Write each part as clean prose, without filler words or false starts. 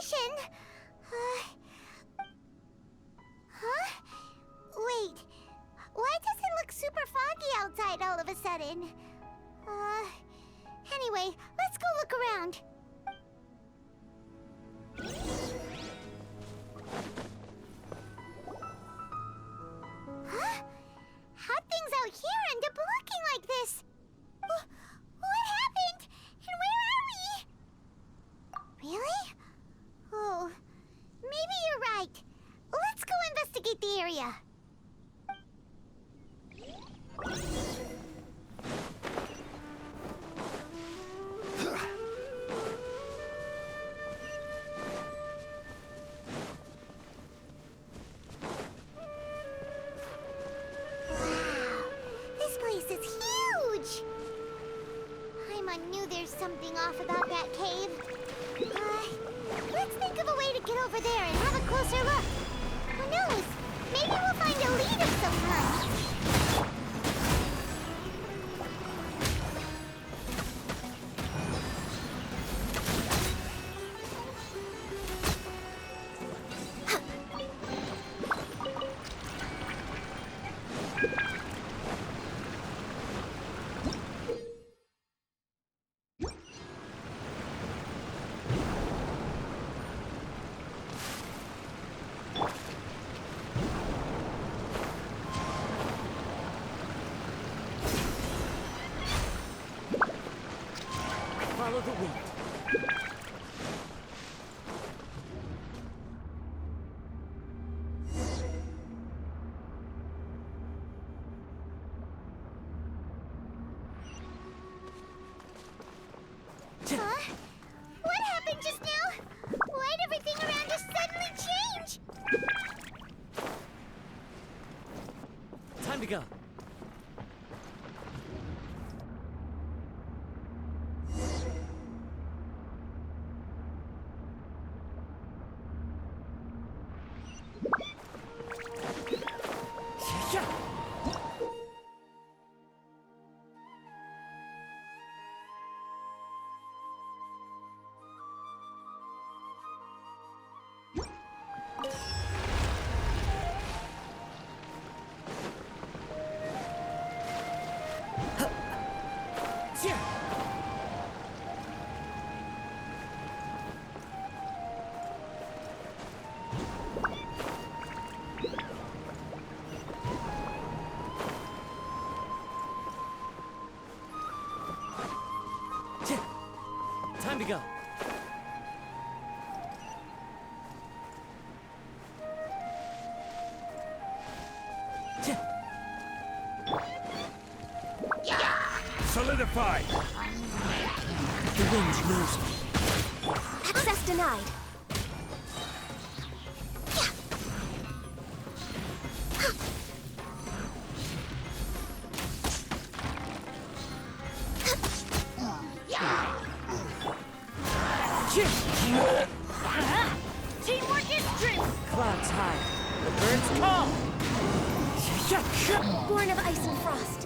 hallucination. Huh? Wait. Why does it look super foggy outside all of a sudden? Anyway, let's go look around. Huh? How'd things out here end up looking like this? What happened? And where are we? Really? Oh, maybe you're right. Let's go investigate the area. Something off about that cave. Let's think of a way to get over there and have a closer look. Who knows? Maybe we'll find a lead of some kind. Follow the wind. Huh? What happened just now? Why'd everything around us suddenly change? Time to go. Time to go. Solidify! The wind knows me. Access denied. Teamwork is strength! Clouds high. The birds call. Born of ice and frost.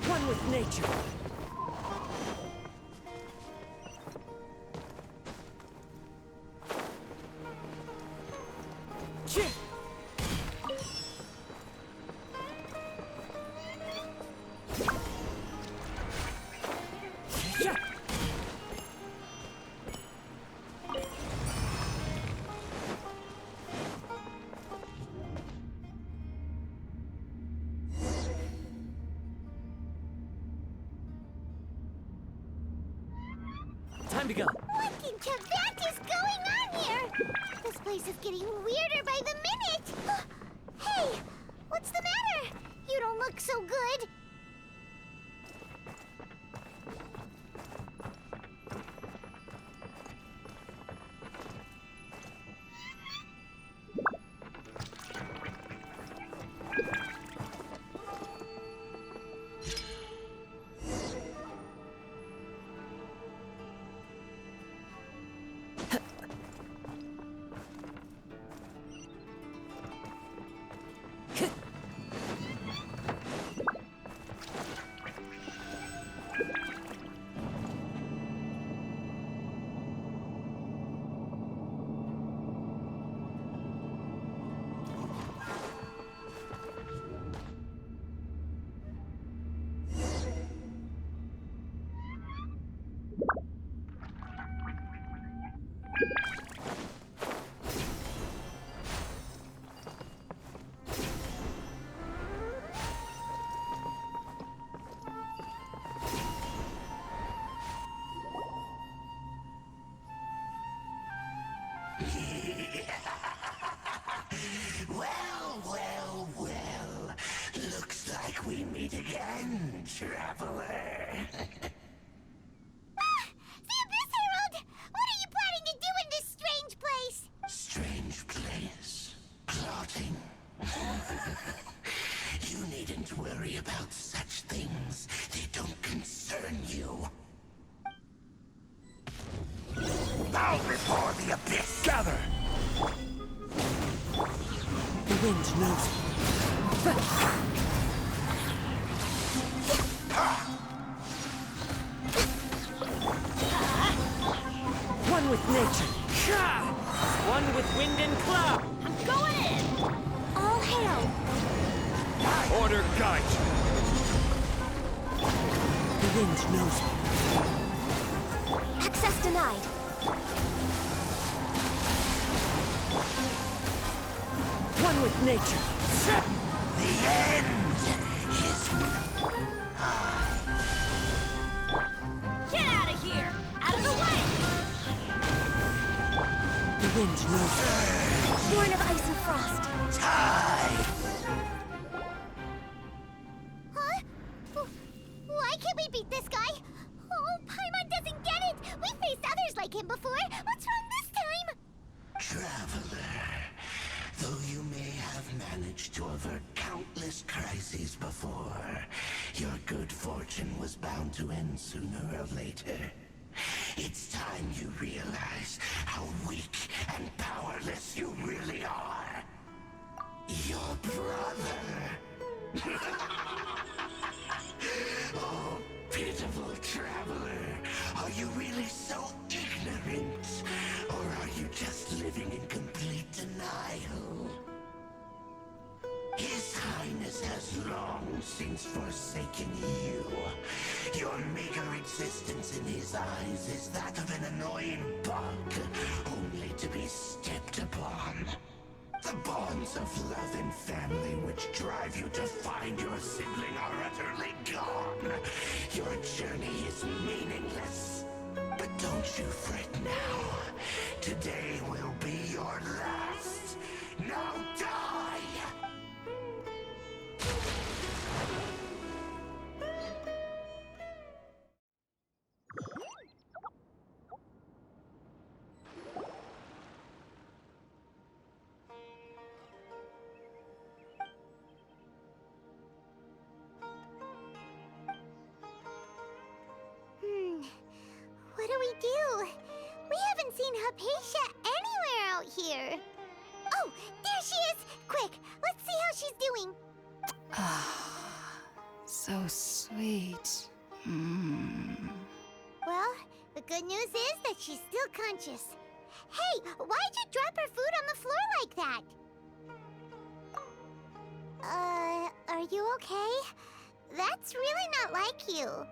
One with nature. Time to go. What in Tibet is going on here? This place is getting weirder by the minute. Hey, what's the matter? You don't look so good. Well. Looks like we meet again, traveler. The Abyss Herald! What are you planning to do in this strange place? Strange place. Plotting. You needn't worry about such things. They don't concern you. Bow before the abyss! Gather! The wind knows me. One with nature. One with wind and cloud. I'm going in! All hail! Order guide! The wind knows me. Access denied. One with nature. The end is... Get out of here! Out of the way! The wind knows me. Born of ice and frost. time! Huh? Why can't we beat this guy? Oh, Paimon doesn't get it! We faced others like him before! What's wrong this time? Traveler, though you may have managed to avert countless crises before, your good fortune was bound to end sooner or later. It's time you realize how weak and powerless you really are. Your brother. Oh, pitiful traveler. Are you really so ignorant? Or are you just living in complete denial? His Highness has long since forsaken you. Your meager existence in his eyes is that of an annoying bug, only to be stepped upon. The bonds of love and family which drive you to find your sibling are utterly gone. Your journey is meaningless. But don't you fret now. Today will be your last. Now die! What do we do? We haven't seen Hypatia anywhere out here. Oh, there she is! Quick, let's see how she's doing. So sweet. Well, the good news is that she's still conscious. Hey, why'd you drop her food on the floor like that? Are you okay? That's really not like you.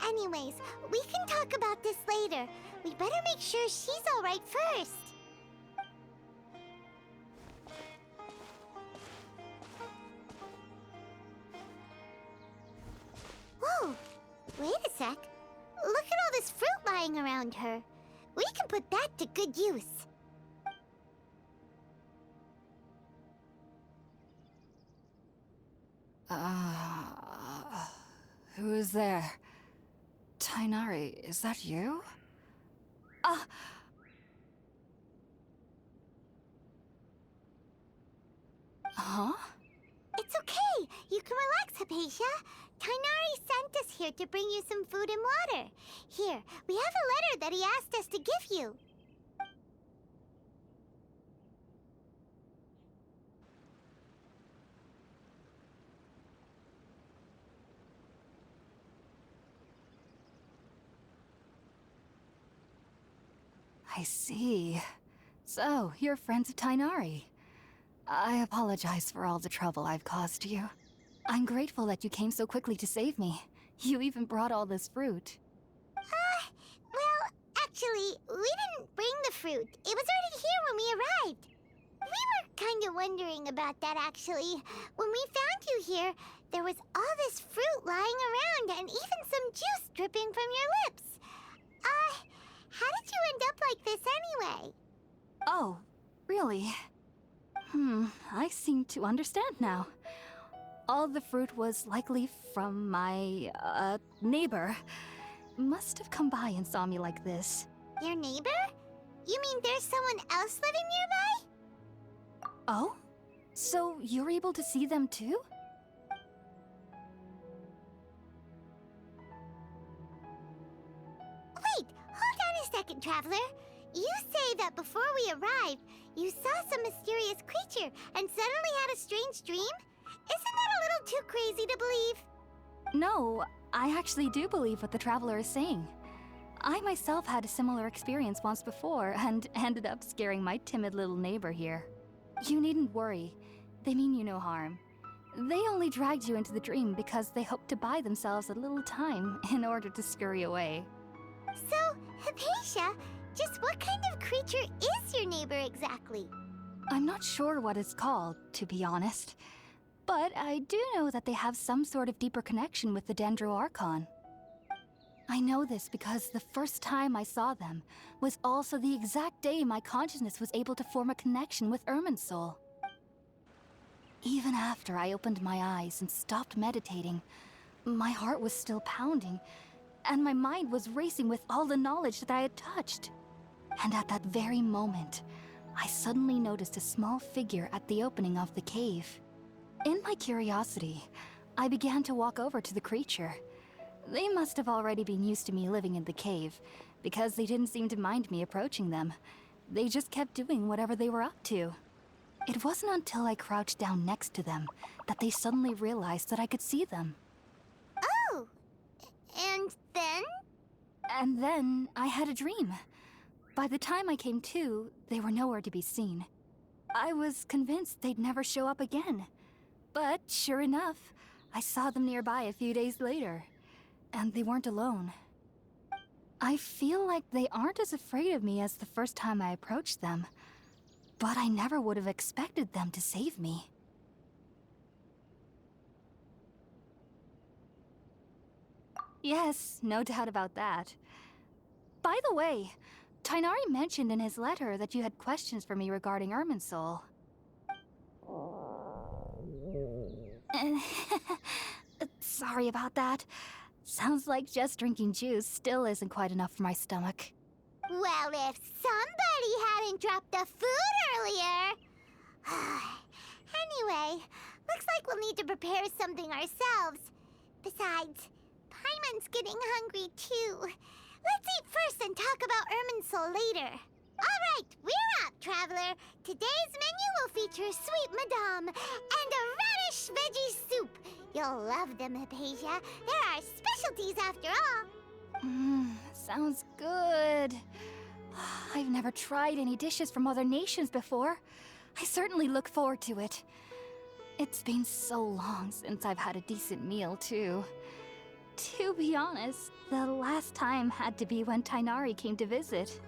Anyways, we can talk about this later. We better make sure she's all right first. Whoa! Wait a sec. Look at all the this fruit lying around her. We can put that to good use. Who is there? Tainari, is that you? Huh? It's okay. You can relax, Hypatia. Tainari sent us here to bring you some food and water. Here, we have a letter that he asked us to give you. I see. So, you're friends of Tainari. I apologize for all the trouble I've caused you. I'm grateful that you came so quickly to save me. You even brought all this fruit. Well, actually, we didn't bring the fruit. It was already here when we arrived. We were kind of wondering about that, actually. When we found you here, there was all this fruit lying around and even some juice dripping from your lips. How did you end up like this anyway? Oh, really? I seem to understand now. All the fruit was likely from my, neighbor. Must have come by and saw me like this. Your neighbor? You mean there's someone else living nearby? Oh? So you're able to see them too? Wait, hold on a second, Traveler. You say that before we arrived, you saw some mysterious creature and suddenly had a strange dream? Isn't that a little too crazy to believe? No, I actually do believe what the Traveler is saying. I myself had a similar experience once before and ended up scaring my timid little neighbor here. You needn't worry. They mean you no harm. They only dragged you into the dream because they hoped to buy themselves a little time in order to scurry away. So, Hypatia, just what kind of creature is your neighbor exactly? I'm not sure what it's called, to be honest. But I do know that they have some sort of deeper connection with the Dendro Archon. I know this because the first time I saw them was also the exact day my consciousness was able to form a connection with Irminsul. Even after I opened my eyes and stopped meditating, my heart was still pounding, and my mind was racing with all the knowledge that I had touched. And at that very moment, I suddenly noticed a small figure at the opening of the cave. In my curiosity, I began to walk over to the creature. They must have already been used to me living in the cave, because they didn't seem to mind me approaching them. They just kept doing whatever they were up to. It wasn't until I crouched down next to them that they suddenly realized that I could see them. Oh, and then? And then I had a dream. By the time I came to, they were nowhere to be seen. I was convinced they'd never show up again. But sure enough, I saw them nearby a few days later. And they weren't alone. I feel like they aren't as afraid of me as the first time I approached them. But I never would have expected them to save me. Yes, no doubt about that. By the way, Tainari mentioned in his letter that you had questions for me regarding Irminsul. Sorry about that. Sounds like just drinking juice still isn't quite enough for my stomach. Well, if somebody hadn't dropped the food earlier... Anyway, looks like we'll need to prepare something ourselves. Besides, Paimon's getting hungry too. Let's eat first and talk about Irminsul later. All right, we're up, Traveler. Today's menu will feature sweet madame and a radish veggie soup. You'll love them, Hypatia. They're our specialties after all. Sounds good. I've never tried any dishes from other nations before. I certainly look forward to it. It's been so long since I've had a decent meal, too. To be honest, the last time had to be when Tainari came to visit.